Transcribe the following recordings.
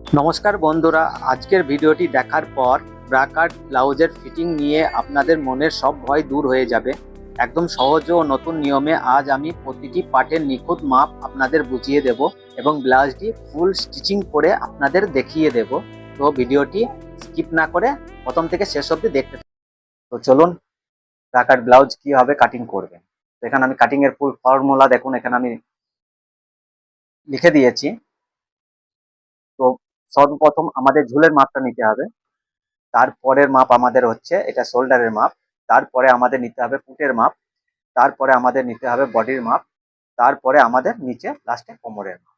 নমস্কার বন্ধুরা, আজকের ভিডিওটি দেখার পর ব্রাকাট ব্লাউজের ফিটিং নিয়ে আপনাদের মনের সব ভয় দূর হয়ে যাবে। একদম সহজ ও নতুন নিয়মে আজ আমি প্রতিটি পার্টের নিখুঁত মাপ আপনাদের বুঝিয়ে দেব এবং ব্লাউজটি ফুল স্টিচিং করে আপনাদের দেখিয়ে দেব। তো ভিডিওটি স্কিপ না করে প্রথম থেকে শেষ অবধি দেখতে থাকুন। তো চলুন, ব্রাকাট ব্লাউজ কিভাবে কাটিং করবেন। তো এখানে আমি কাটিং এর ফুল ফর্মুলা দেখুন, এখানে আমি লিখে দিয়েছি। তো সর্বপ্রথম আমাদের ঝুলের মাপটা নিতে হবে। তারপরের মাপ আমাদের হচ্ছে এটা শোল্ডারের মাপ। তারপরে আমাদের নিতে হবে ফুটের মাপ। তারপরে আমাদের নিতে হবে বডির মাপ। তারপরে আমাদের নিচে লাস্টে কোমরের মাপ।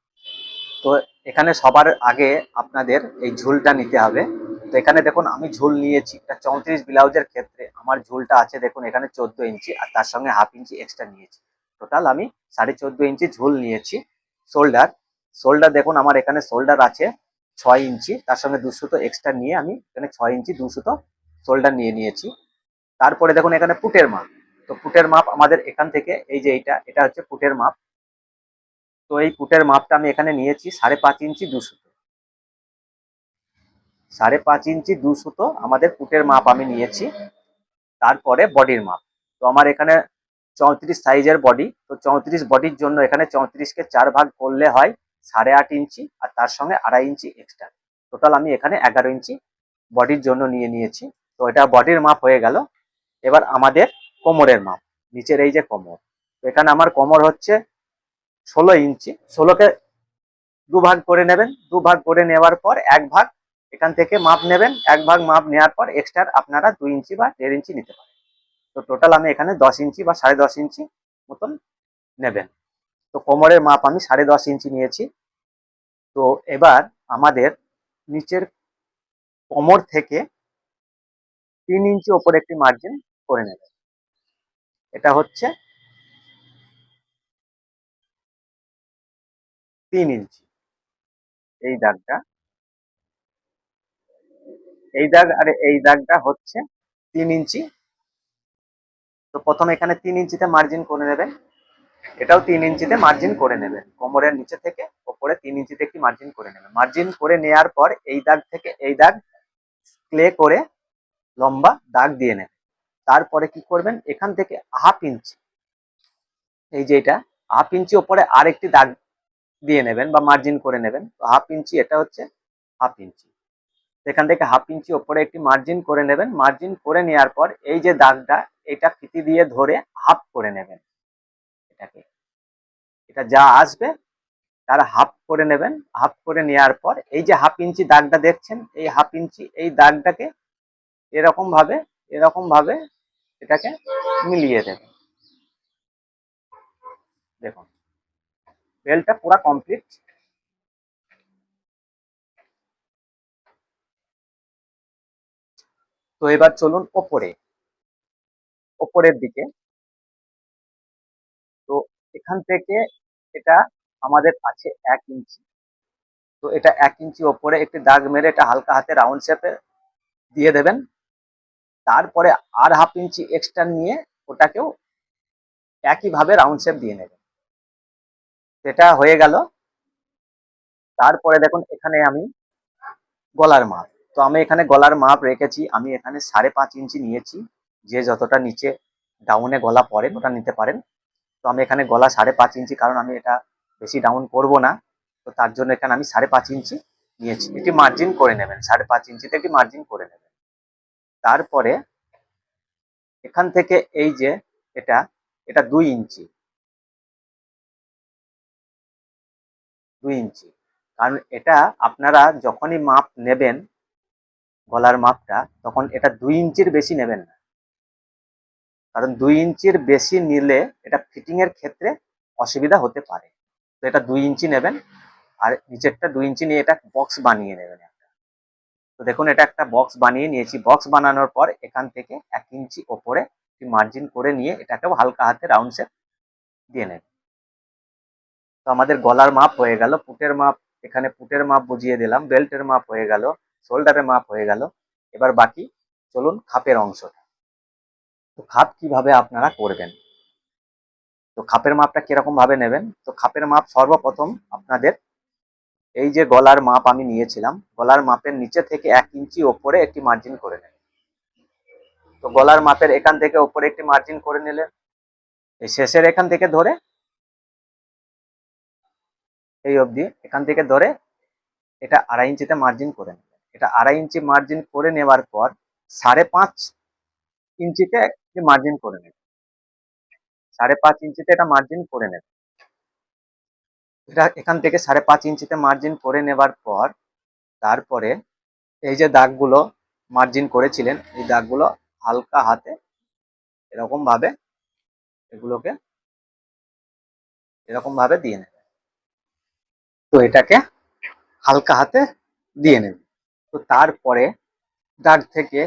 তো এখানে সবার আগে আপনাদের এই ঝুলটা নিতে হবে। তো এখানে দেখুন আমি ঝুল নিয়েছি, এটা 34 ব্লাউজের ক্ষেত্রে আমার ঝুলটা আছে দেখুন এখানে 14 ইঞ্চি, আর তার সঙ্গে হাফ ইঞ্চি এক্সট্রা নিয়েছি। টোটাল আমি 14.5 ইঞ্চি ঝুল নিয়েছি। শোল্ডার শোল্ডার দেখুন আমার এখানে শোল্ডার আছে 6 ইঞ্চি, তার সঙ্গে 2 সুতো এক্সট্রা নিয়ে আমি এখানে 6 ইঞ্চি 2 সুতো শোল্ডার নিয়ে নিয়েছি। তারপরে দেখুন এখানে ফুটের মাপ। তো ফুটের মাপ আমাদের এখান থেকে এই যে এটা হচ্ছে ফুটের মাপ। তো এই ফুটের মাপটা আমি এখানে নিয়েছি 5.5 ইঞ্চি 2 সুতো। 5.5 ইঞ্চি 2 সুতো আমাদের ফুটের মাপ আমি নিয়েছি। তারপরে বডির মাপ। তো আমার এখানে 34 সাইজের বডি, তো 34 বডির জন্য এখানে 34কে 4 ভাগ করলে হয় 8.5 ইঞ্চি, আর তার সঙ্গে 2.5 ইঞ্চি এক্সট্রা। টোটাল আমি এখানে 11 ইঞ্চি বডির জন্য নিয়ে নিয়েছি। তো এটা বডির মাপ হয়ে গেল। এবার আমাদের কোমরের মাপ, নিচের এই যে কোমর। তো এখানে আমার কোমর হচ্ছে 16 ইঞ্চি। 16কে 2 ভাগ করে নেবেন। 2 ভাগ করে নেওয়ার পর 1 ভাগ এখান থেকে মাপ নেবেন। 1 ভাগ মাপ নেওয়ার পর এক্সট্রা আপনারা 2 ইঞ্চি বা 1.5 ইঞ্চি নিতে পারেন। তো টোটাল আমি এখানে 10 ইঞ্চি বা 10.5 ইঞ্চি মতন নেবেন। তো কোমরের মাপ আমি 10.5 ইঞ্চি নিয়েছি। তো এবার আমাদের নিচের কোমর থেকে 3 ইঞ্চি ওপরে একটি মার্জিন করে নেবেন। এটা হচ্ছে 3 ইঞ্চি। এই দাগটা, এই দাগ আর এই দাগটা হচ্ছে 3 ইঞ্চি। তো প্রথমে এখানে 3 ইঞ্চিতে মার্জিন করে নেবেন। এটাও 3 ইঞ্চিতে মার্জিন করে নেবেন। কোমরের নিচে থেকে ওপরে 3 ইঞ্চিতে একটি মার্জিন করে নেবেন। মার্জিন করে নেওয়ার পর এই দাগ থেকে এই দাগ ক্লে করে লম্বা দাগ দিয়ে নেবেন। তারপরে কি করবেন, এখান থেকে হাফ ইঞ্চি, এই যে এটা হাফ ইঞ্চি ওপরে আরেকটি দাগ দিয়ে নেবেন বা মার্জিন করে নেবেন। তো হাফ ইঞ্চি, এটা হচ্ছে হাফ ইঞ্চি। এখান থেকে হাফ ইঞ্চি ওপরে একটি মার্জিন করে নেবেন। মার্জিন করে নেওয়ার পর এই যে দাগটা, এটা ফিতি দিয়ে ধরে হাফ করে নেবেন। এটাকে, এটা যা আসবে তার হাফ করে নেবেন। হাফ করে নেওয়ার পর এই যে হাফ ইঞ্চি দাগটা দেখছেন, এই হাফ ইঞ্চি এই দাগটাকে এরকম ভাবে এরকম ভাবে এটাকে মিলিয়ে দেবেন। দেখুন বেলটা পুরো কমপ্লিট। তো এবার চলুন ওপরের দিকে। তো এখান থেকে এটা আমাদের আছে 1 ইঞ্চি। তো এটা 1 ইঞ্চি ওপরে একটি দাগ মেরে এটা হালকা হাতে রাউন্ড শেপে দিয়ে দেবেন। তারপরে আর হাফ ইঞ্চি এক্সট্রা নিয়ে ওটাকেও একইভাবে রাউন্ড শেপ দিয়ে নেবেন। সেটা হয়ে গেল। তারপরে দেখুন এখানে আমি গলার মাপ। তো আমি এখানে গলার মাপ রেখেছি, আমি এখানে 5.5 ইঞ্চি নিয়েছি। যে যতটা নিচে ডাউনে গলা পড়ে ওটা নিতে পারেন। তো আমি এখানে গলা 5.5 ইঞ্চি, কারণ আমি এটা বেশি ডাউন করব না। তো তার জন্য এখানে আমি 5.5 ইঞ্চি নিয়েছি। এটি মার্জিন করে নেবেন, 5.5 ইঞ্চিতে একটি মার্জিন করে নেবেন। তারপরে এখান থেকে এই যে এটা এটা 2 ইঞ্চি, 2 ইঞ্চি। কারণ এটা আপনারা যখনই মাপ নেবেন গলার মাপটা, তখন এটা 2 ইঞ্চির বেশি নেবেন না। কারণ 2 ইঞ্চির বেশি নিলে এটা ফিটিং এর ক্ষেত্রে অসুবিধা হতে পারে। তো এটা 2 ইঞ্চি নেবেন। আর নিচেরটা 2 ইঞ্চি নিয়ে এটা বক্স বানিয়ে নেবেন একটা। তো দেখুন এটা একটা বক্স বানিয়ে নিয়েছি। বক্স বানানোর পর এখান থেকে 1 ইঞ্চি ওপরে মার্জিন করে নিয়ে এটাকেও হালকা হাতে রাউন্ড শেপ দিয়ে নেবেন। তো আমাদের গলার মাপ হয়ে গেল। পুটের মাপ, এখানে পুটের মাপ বুঝিয়ে দিলাম। বেল্টের মাপ হয়ে গেল। শোল্ডারের মাপ হয়ে গেল। এবার বাকি চলুন খাপের অংশটা। তো খাপ কিভাবে আপনারা করবেন। তো খাপের মাপটা কিরকম ভাবে নেবেন। তো খাপের মাপ সর্বপ্রথম আপনাদের এই যে গলার মাপ আমি নিয়েছিলাম, গলার মাপের নিচে থেকে 1 ইঞ্চি ওপরে একটি মার্জিন করে নেবেন। তো গলার মাপের এখান থেকে ওপরে একটি মার্জিন করে নিলেন। এই শেষের এখান থেকে ধরে এই অবধি, এখান থেকে ধরে এটা 2.5 ইঞ্চিতে মার্জিন করে নেবেন। এটা 2.5 ইঞ্চি মার্জিন করে নেওয়ার পর 5.5 ইঞ্চিতে একটি মার্জিন করে নেবেন। 5.5 ইঞ্চিতে এটা মার্জিন করে নেবেন। এটা এখান থেকে 5.5 ইঞ্চিতে মার্জিন করে নেবার পর তারপরে এই যে দাগগুলো মার্জিন করেছিলেন, এই দাগগুলো হালকা হাতে এরকম ভাবে এগুলোকে এরকম ভাবে দিয়ে নেবেন। তো এটাকে হালকা হাতে দিয়ে নেবেন। তো তারপরে দাগ থেকে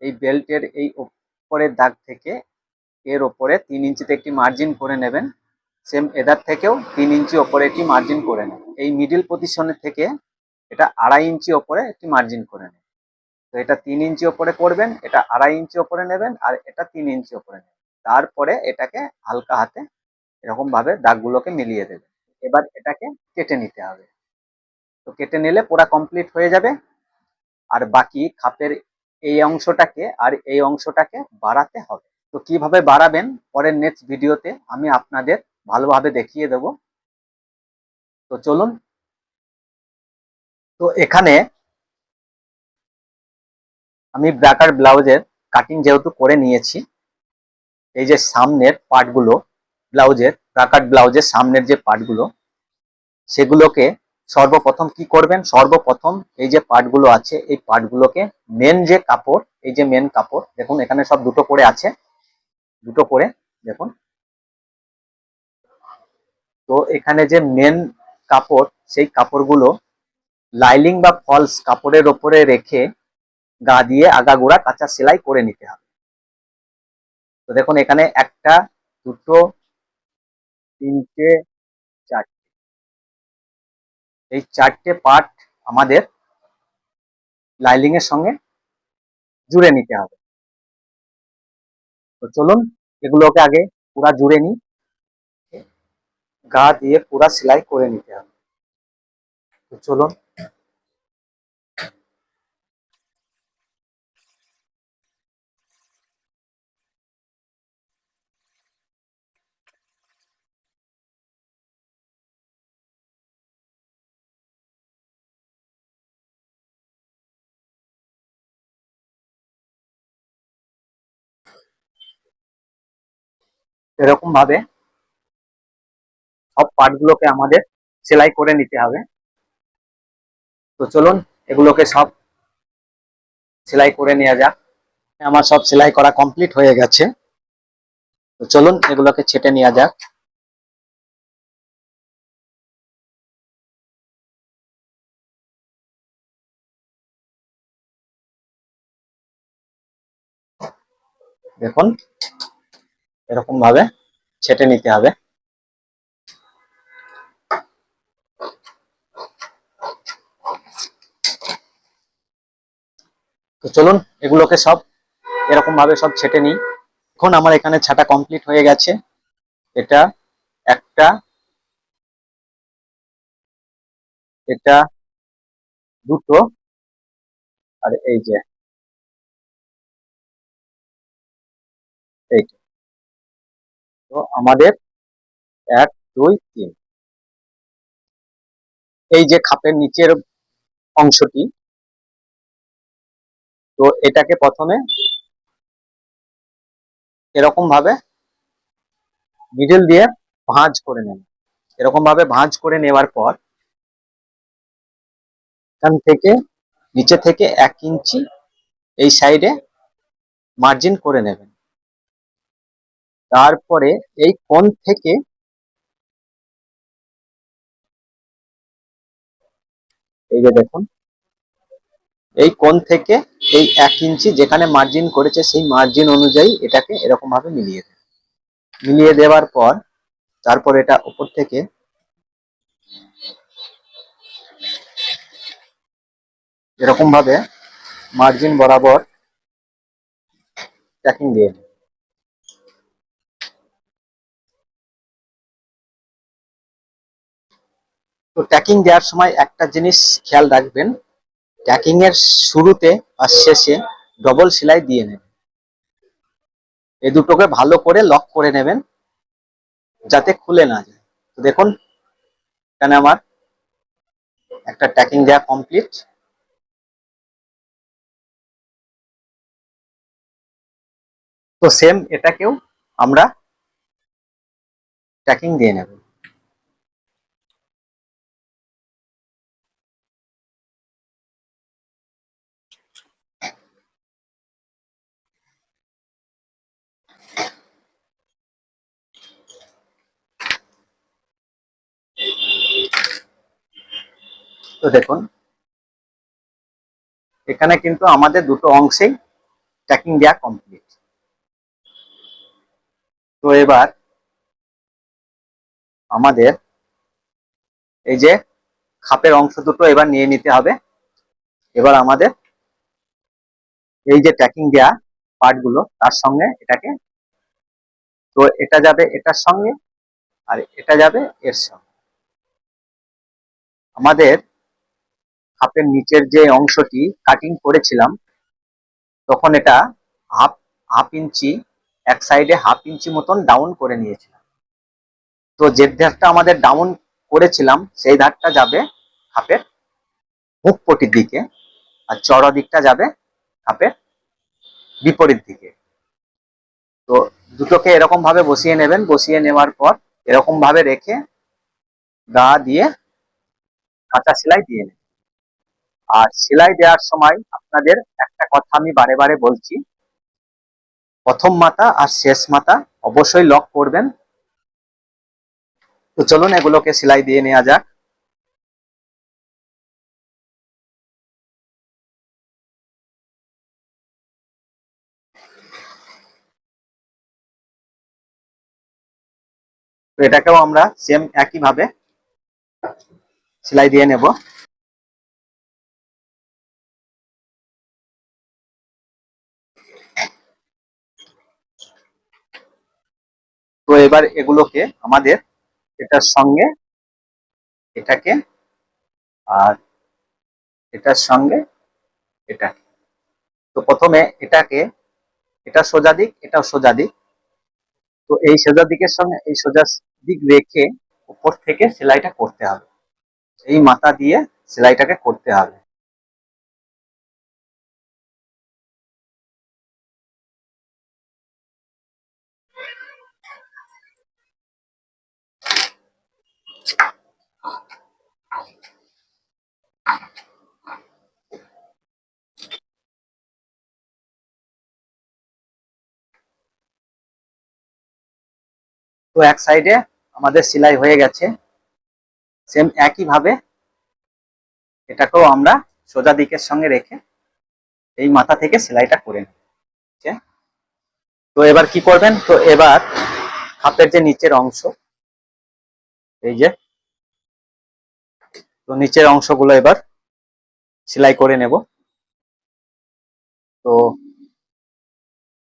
এই বেল্টের এই উপরের দাগ থেকে এর ওপরে 3 ইঞ্চিতে একটি মার্জিন করে নেবেন। সেম এদার থেকেও 3 ইঞ্চি ওপরে একটি মার্জিন করে নেবেন। এই মিডিল পজিশনের থেকে এটা 2.5 ইঞ্চি ওপরে একটি মার্জিন করে নেবেন। তো এটা 3 ইঞ্চি ওপরে করবেন, এটা 2.5 ইঞ্চি ওপরে নেবেন, আর এটা 3 ইঞ্চি ওপরে নেবেন। তারপরে এটাকে হালকা হাতে এরকম ভাবে দাগগুলোকে মিলিয়ে দেবেন। এবার এটাকে কেটে নিতে হবে। তো কেটে নিলে পুরা কমপ্লিট হয়ে যাবে। আর বাকি খাপের এই অংশটাকে আর এই অংশটাকে বাড়াতে হবে। তো কিভাবে বাড়াবেন পরের নেক্সট ভিডিওতে আমি আপনাদের ভালোভাবে দেখিয়ে দেব। তো চলুন। তো এখানে আমি ব্রাকার ব্লাউজের কাটিং যেহেতু করে নিয়েছি, এই যে সামনের পার্টগুলো ব্লাউজের, ব্রাকার ব্লাউজের সামনের যে পার্টগুলো, সেগুলোকে সর্বপ্রথম কি করবেন, সর্বপ্রথম এই যে পার্টগুলো আছে এই পার্টগুলোকে মেন যে কাপড়, এই যে মেন কাপড় দেখুন এখানে সব দুটো করে আছে, দুটো করে দেখুন। তো এখানে যে মেন কাপড়, সেই কাপড়গুলো লাইলিং বা ফলস কাপড়ের ওপরে রেখে গা দিয়ে আগাগোড়া কাঁচা সেলাই করে নিতে হবে। তো দেখুন এখানে একটা, দুটো, তিনটে, চারটে, এই চারটে পার্ট আমাদের লাইলিং এর সঙ্গে জুড়ে নিতে হবে। তো চলুন এগুলোকে আগে পুরা জুড়ে নিই, গা দিয়ে পুরা সেলাই করে নিতে হবে। তো চলুন। এরকম ভাবে সব পার্ট গুলোকে আমাদের সেলাই করে নিতে হবে। তো চলুন এগুলোকে সব সেলাই করে নেওয়া যাক। আমার সব সেলাই করা কমপ্লিট হয়ে গেছে। তো চলুন এগুলোকে ছেটে নেওয়া যাক। দেখুন এরকম ভাবে ছেটে নিতে হবে। তো চলুন এগুলোকে সব এরকম ভাবে সব ছেটে নিই। এখন আমার এখানে ছাটা কমপ্লিট হয়ে গেছে। এটা একটা, এটা দুটো, আর এই যে এইটা। তো আমাদের 1, 2, 3, এই যে খাপের নিচের অংশটি, তো এটাকে প্রথমে এরকম ভাবে মিডল দিয়ে ভাঁজ করে নেব। এরকম ভাবে ভাঁজ করে নেওয়ার পর এখান থেকে নিচে থেকে 1 ইঞ্চি এই সাইডে মার্জিন করে নেবেন। তারপরে এই কোণ থেকে এই যে দেখুন, এই কোণ থেকে এই 1 ইঞ্চি যেখানে মার্জিন করেছে সেই মার্জিন অনুযায়ী এটাকে এরকম ভাবে মিলিয়ে দেবেন। মিলিয়ে দেওয়ার পর তারপর এটা উপর থেকে এরকম ভাবে মার্জিন বরাবর ট্যাকিং দিয়ে নেবেন। তো তো ট্যাকিং দেওয়ার সময় একটা জিনিস খেয়াল রাখবেন, ট্যাকিং এর শুরুতে আর শেষে ডবল সেলাই দিয়ে নেবেন। এই দুটোকে ভালো করে লক করে নেবেন যাতে খুলে না যায়। তো দেখুন এখানে আমার একটা ট্যাকিং দেওয়া কমপ্লিট। তো সেম এটাকেও আমরা ট্যাকিং দিয়ে নেব। তো দেখুন এখানে কিন্তু আমাদের দুটো অংশেই ট্যাকিং দেওয়া কমপ্লিট। তো এবার আমাদের এই যে খাপের অংশ দুটো এবার নিয়ে নিতে হবে। এবার আমাদের এই যে ট্যাকিং দেওয়া পার্ট গুলো তার সঙ্গে এটাকে, তো এটা যাবে এটার সঙ্গে আর এটা যাবে এর সঙ্গে। আমাদের খাপের নিচের যে অংশটি কাটিং করেছিলাম তখন এটা হাফ হাফ ইঞ্চি, এক সাইডে হাফ ইঞ্চি মতন ডাউন করে নিয়েছিলাম। তো যে ধারটা আমাদের ডাউন করেছিলাম সেই ধারটা যাবে খাপের মুখ পটির দিকে, আর চড়া দিকটা যাবে খাপের বিপরীত দিকে। তো দুটোকে এরকম ভাবে বসিয়ে নেবেন, বসিয়ে নেওয়ার পর এরকম ভাবে রেখে গা দিয়ে কাঁচা সেলাই দিয়ে নেবেন। আর সেলাই দেওয়ার সময় আপনাদের একটা কথা আমি বারে বারে বলছি, প্রথম মাথা আর শেষ মাথা অবশ্যই লক করবেন। তো চলুন এগুলোকে সেলাই দিয়ে নেওয়া যাক। তো এটাকেও আমরা সেম একই ভাবে সেলাই দিয়ে নেব। তো এবার এগুলোকে আমাদের এটার সঙ্গে এটাকে, আর এটার সঙ্গে এটাকে, তো প্রথমে এটাকে, এটা সোজা দিক এটাও সোজা দিক, তো এই সোজা দিকের সঙ্গে এই সোজা দিক রেখে উপর থেকে সেলাইটা করতে হবে, এই মাথা দিয়ে সেলাইটাকে করতে হবে। তো এক সাইডে আমাদের সেলাই হয়ে গেছে, সেম একই ভাবে এটাকেও আমরা সোজা দিকের সঙ্গে রেখে এই মাথা থেকে সেলাইটা করে নেব। তো এবার কি করবেন, তো এবার হাতের যে নিচের অংশ, এই যে, তো নিচের অংশগুলো এবার সেলাই করে নেব। তো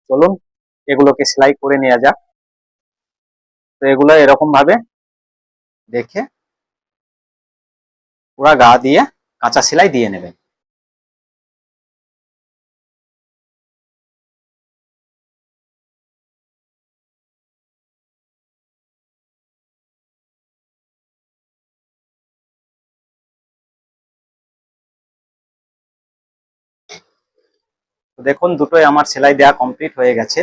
চলুন এগুলোকে সেলাই করে নেওয়া যাক। তো এগুলো এরকম ভাবে দেখে পুরা গা দিয়ে কাঁচা সেলাই দিয়ে নেবেন। তো দেখুন দুটোই আমার সেলাই দেওয়া কমপ্লিট হয়ে গেছে।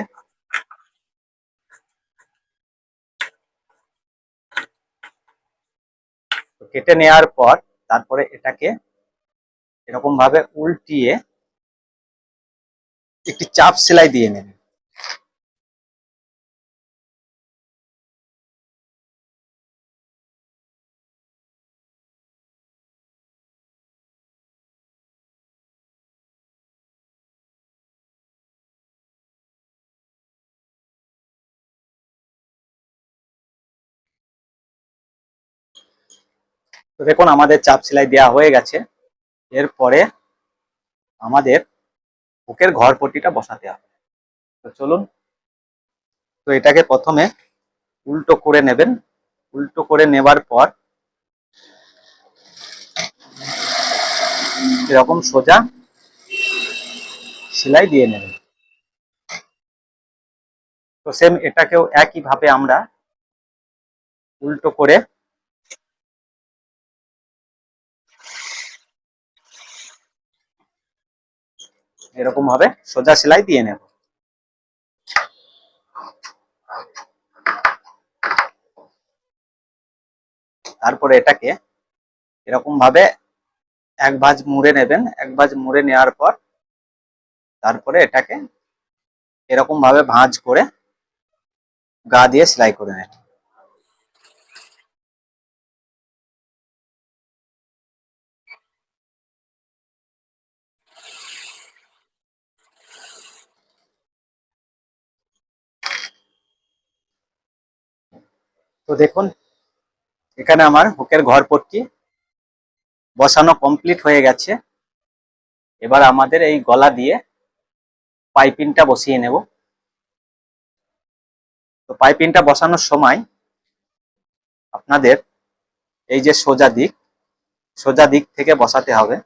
তো কেটে নেওয়ার পর তারপরে এটাকে এরকম ভাবে উল্টিয়ে একটি চাপ সেলাই দিয়ে নেবেন। তো দেখুন আমাদের চাপ সেলাই দেওয়া হয়ে গেছে। এরপরে আমাদের বুকের ঘরপট্টিটা বসাতে হবে। তো চলুন, তো এটাকে প্রথমে উল্টো করে নেবেন। উল্টো করে নেবার পর এরকম সোজা সেলাই দিয়ে নেবেন। তো সেম এটাকেও একইভাবে আমরা উল্টো করে এরকম ভাবে সোজা সেলাই দিয়ে নেব। তারপরে এটাকে এরকম ভাবে এক ভাঁজ মুড়ে নেবেন। এক ভাঁজ মুড়ে নেওয়ার পর তারপরে এটাকে এরকম ভাবে ভাঁজ করে গা দিয়ে সেলাই করে নেবেন। তো দেখুন এখানে আমার হুকের ঘরপট্টি বসানো কমপ্লিট হয়ে গেছে। এবার আমাদের এই গলা দিয়ে পাইপিংটা বসিয়ে নেব। তো পাইপিংটা বসানোর সময় আপনাদের এই যে সোজা দিক থেকে বসাতে হবে।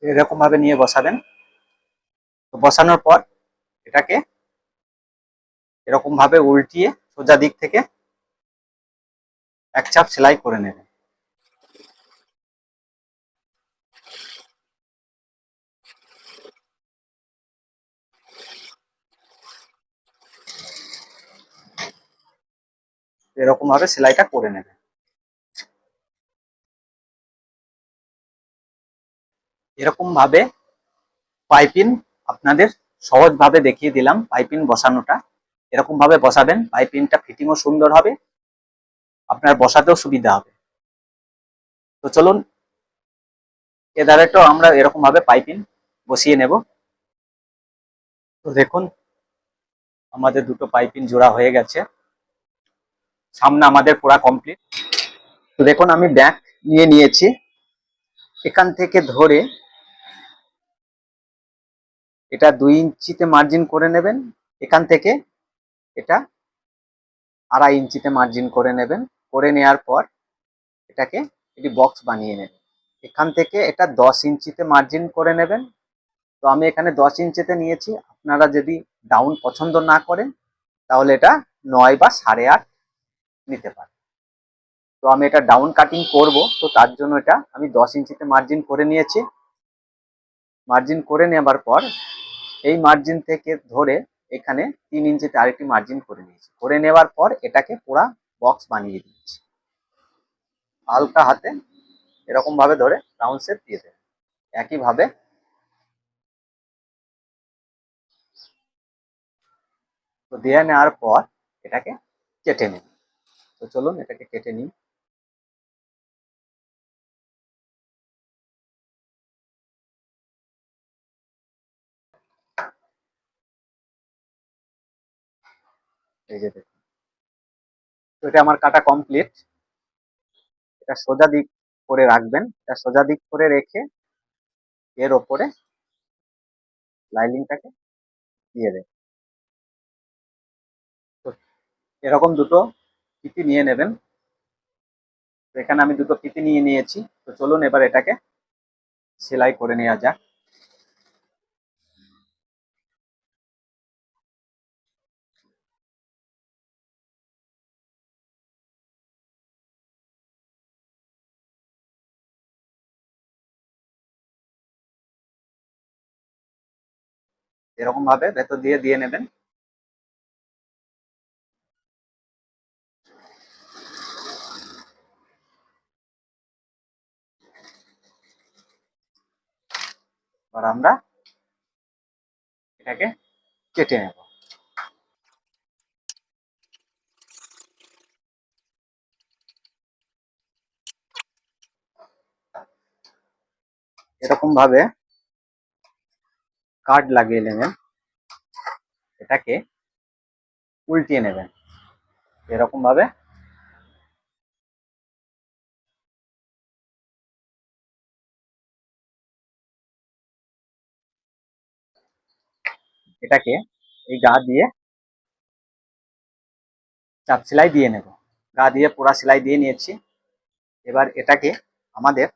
এরকম ভাবে নিয়ে বসাবেন। তো বসানোর পর এটাকে এরকম ভাবে উল্টিয়ে সোজা দিক থেকে এক চাপ সেলাই করে নেবেন। এরকম ভাবে সেলাইটা করে নেবেন। এরকম ভাবে পাইপিং আপনাদের সহজ ভাবে দেখিয়ে দিলাম। পাইপিং বসানোটা এরকম ভাবে বসাবেন, পাইপিংটা ফিটিংও সুন্দর হবে, আপনার বসাতেও সুবিধা হবে। তো চলুন এধারেটাও আমরা এরকম ভাবে পাইপিং বসিয়ে নেব। তো দেখুন আমাদের দুটো পাইপিং জোড়া হয়ে গেছে। সামনে আমাদের পুরা কমপ্লিট। তো দেখুন আমি ব্যাক নিয়ে নিয়েছি। এখান থেকে ধরে এটা 2 ইঞ্চিতে মার্জিন করে নেবেন। এখান থেকে এটা 2.5 ইঞ্চিতে মার্জিন করে নেবেন। করে নেওয়ার পর এটাকে এটি বক্স বানিয়ে নেবেন। এখান থেকে এটা 10 ইঞ্চিতে মার্জিন করে নেবেন। তো আমি এখানে 10 ইঞ্চিতে নিয়েছি। আপনারা যদি ডাউন পছন্দ না করেন তাহলে এটা 9 বা 8.5 নিতে পারেন। তো আমি এটা ডাউন কাটিং করব, তো তার জন্য এটা আমি 10 ইঞ্চিতে মার্জিন করে নিয়েছি। মার্জিন করে নেবার পর এই মার্জিন থেকে ধরে এখানে 3 ইঞ্চিতে আরেকটি মার্জিন করে নিয়েছি। করে নেওয়ার পর এটাকে পুরা বক্স বানিয়ে দিচ্ছি। হালকা হাতে এরকম ভাবে ধরে রাউন্ড শেপ দিয়ে দেবেন। একইভাবে তো দিয়ে নেওয়ার পর এটাকে কেটে নেব। তো চলুন এটাকে কেটে নিই। এই যে দেখুন, তো এটা আমার কাটা কমপ্লিট। এটা সোজা দিক করে রাখবেন। এটা সোজা দিক করে রেখে এর ওপরে লাইনিংটাকে দিয়ে দেবেন। তো এরকম দুটো ফিতি নিয়ে নেবেন। তো এখানে আমি দুটো ফিতি নিয়ে নিয়েছি। তো চলুন এবার এটাকে সেলাই করে নেওয়া যাক। এরকম ভাবে ভেতর দিয়ে দিয়ে নেবেন। এবার আমরা এটাকে কেটে নেব। এরকম ভাবে কাট লাগিয়ে নেবেন। এটাকে উল্টিয়ে নেবেন এরকম ভাবে। এটাকে এই গা দিয়ে চাপ সেলাই দিয়ে নেব। গা দিয়ে পুরা সেলাই দিয়ে নিয়েছি। এবার এটাকে আমাদের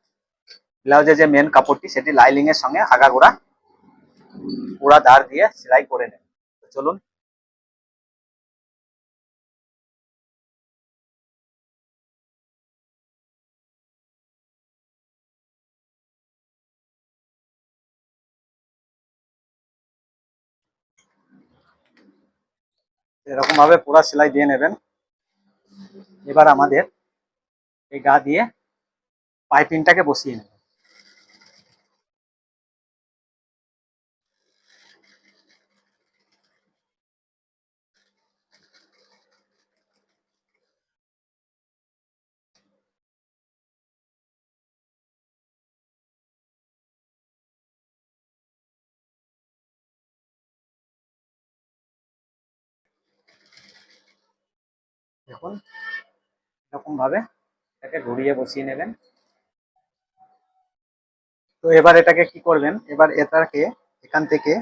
ব্লাউজের যে মেন কাপড়টি সেটি লাইনিং এর সঙ্গে আগাগোড়া পুরা ধার দিয়ে সেলাই করে নেব। তো চলুন। এরকম ভাবে পুরা সেলাই দিয়ে নেবেন। এবার আমাদের এই গা দিয়ে পাইপিংটাকে বসিয়ে নেব। দেখুন এরকম ভাবে এটাকে ঘুরিয়ে বসিয়ে নেবেন। তো এবার এটাকে কি করবেন, এবার এটাকে এখান থেকে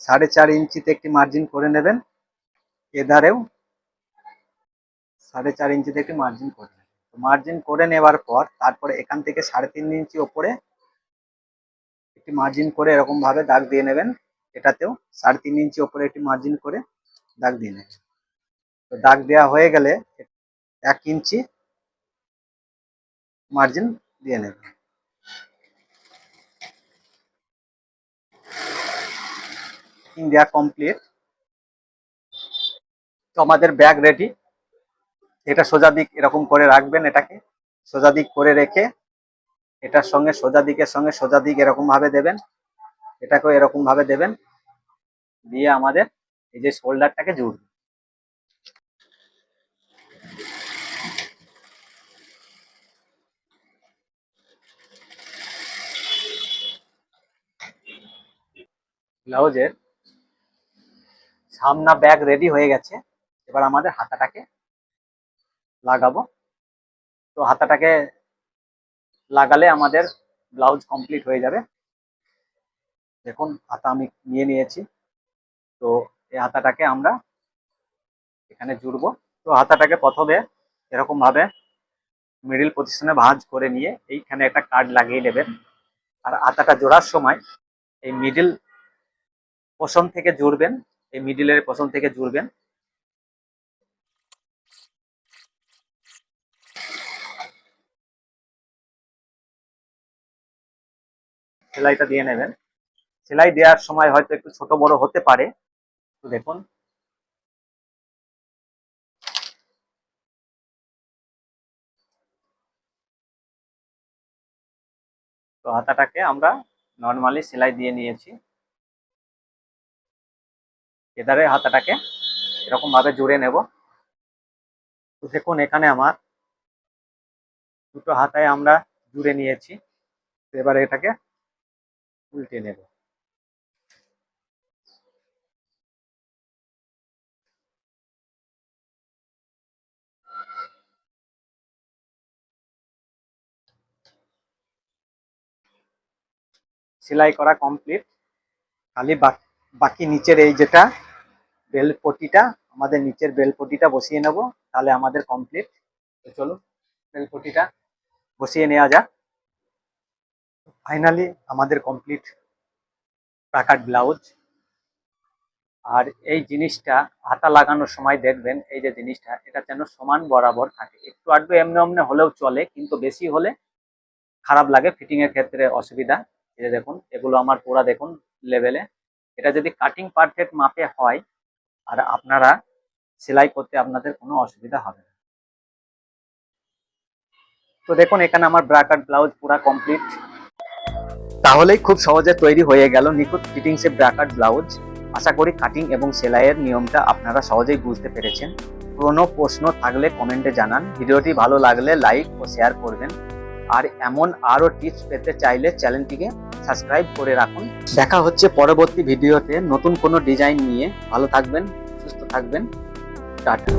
4.5 ইঞ্চিতে একটি মার্জিন করে নেবেন। এধারেও 4.5 ইঞ্চিতে একটি মার্জিন করে নেবেন। মার্জিন করে নেওয়ার পর তারপরে এখান থেকে 3.5 ইঞ্চি ওপরে একটি মার্জিন করে এরকম ভাবে দাগ দিয়ে নেবেন। এটাতেও 3.5 ইঞ্চি ওপরে একটি মার্জিন করে দাগ দিয়ে নেবেন। তো দাগ দেওয়া হয়ে গেলে 1 ইঞ্চি মার্জিন দিয়ে নেবেন। দেওয়া কমপ্লিট। তো আমাদের ব্যাগ রেডি। এটা সোজা দিক এরকম করে রাখবেন। এটাকে সোজা দিক করে রেখে এটার সঙ্গে সোজা দিকের সঙ্গে সোজা দিক এরকম ভাবে দেবেন। এটাকেও এরকম ভাবে দেবেন, দিয়ে আমাদের এই যে শোল্ডারটাকে জুড়বে। ব্লাউজের সামনা ব্যাগ রেডি হয়ে গেছে। এবার আমাদের হাতাটাকে লাগাবো। তো হাতাটাকে লাগালে আমাদের ব্লাউজ কমপ্লিট হয়ে যাবে। দেখুন হাতা আমি নিয়ে নিয়েছি। তো এই হাতাটাকে আমরা এখানে জুড়বো। তো হাতাটাকে প্রথমে এরকম ভাবে মিডিল পজিশনে ভাঁজ করে নিয়ে এইখানে একটা কার্ড লাগিয়ে নেবেন। আর হাতাটা জোড়ার সময় এই মিডিল পোর্শন থেকে জুড়বেন, এই মিডিলের পোর্শন থেকে জুড়বেন। সেলাইটা দিয়ে নেবেন। সেলাই দেওয়ার সময় হয়তো একটু ছোট বড় হতে পারে। তো দেখুন তো হাতাটাকে আমরা নর্মালি সেলাই দিয়ে নিয়েছি। এধারে হাতাটাকে এরকম ভাবে জুড়ে নেব। তো দেখুন এখানে আমার দুটো হাতায় আমরা জুড়ে নিয়েছি। এবারে এটাকে উল্টে নেব। সেলাই করা কমপ্লিট। খালি বাকি নিচের এই যেটা বেল পটিটা, আমাদের নিচের বেল পটিটা বসিয়ে নেব, তাহলে আমাদের কমপ্লিট। তো চলুন বেল পটিটা বসিয়ে নেওয়া যাক। ফাইনালি আমাদের কমপ্লিট প্রাকাট ব্লাউজ। আর এই জিনিসটা হাতা লাগানোর সময় দেখবেন, এই যে জিনিসটা এটা যেন সমান বরাবর থাকে। একটু আধটু এমনি অমনি হলেও চলে, কিন্তু বেশি হলে খারাপ লাগে, ফিটিং এর ক্ষেত্রে অসুবিধা। এই যে দেখুন এগুলো আমার পুরা দেখুন লেভেলে। এটা যদি কাটিং পারফেক্ট মাপে হয় আর আপনারা সেলাই করতে আপনাদের কোনো অসুবিধা হবে না। তো দেখুন এখানে আমার ব্রাকাট ব্লাউজ পুরা কমপ্লিট। তাহলেই খুব সহজে তৈরি হয়ে গেল নিখুঁত ফিটিংসে ব্রাকাট ব্লাউজ। আশা করি কাটিং এবং সেলাইয়ের নিয়মটা আপনারা সহজেই বুঝতে পেরেছেন। কোনো প্রশ্ন থাকলে কমেন্টে জানান। ভিডিওটি ভালো লাগলে লাইক ও শেয়ার করবেন। আর এমন আরও টিপস পেতে চাইলে চ্যানেলটিকে সাবস্ক্রাইব করে রাখুন। দেখা হচ্ছে পরবর্তী ভিডিওতে নতুন কোনো ডিজাইন নিয়ে। ভালো থাকবেন, সুস্থ থাকবেন, টাটা।